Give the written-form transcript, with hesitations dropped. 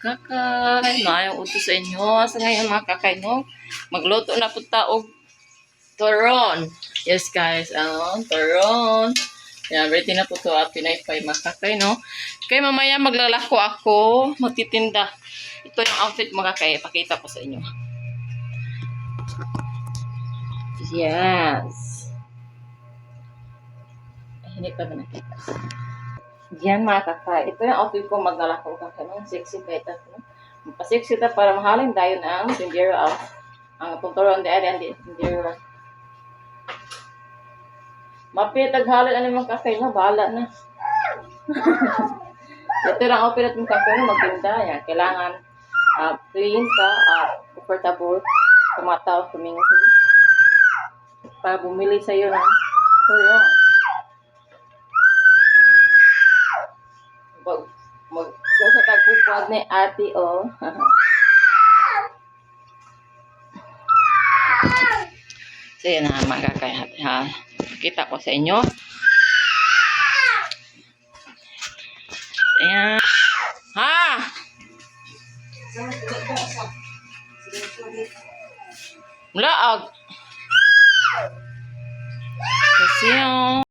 kakay. Maayong utos sa inyo. Sa ngayon mga kakay, no? Magluto na po taog turon. Yes, guys. Turon. Yan, ready na po to at pinaypay mga kakay, no? Kaya mamaya maglalako ako. Magtitinda. Ito yung outfit mga kakay. Pakita ko sa inyo. Yes. Hindi pa na nakita. Yan mga kakay. Ito yung outfit ko maglalako kakay. Sexy kahit ako. Pasexy ta para mahalin dayon ang tindero ang tuturon di ang tindero. Mapit taghalin ano mga kakay na bahala na. Ito lang outfit at mga kakay na magtinda. Yan. Kailangan clean ka, comfortable, tumataw, tumingo para bumili sa'yo ng turon. So sa tagpupad ni ate, oh. So yun na mga kakay, ha. Kita ko sa inyo. Ayan. Ha! Mulaag. Kasi yung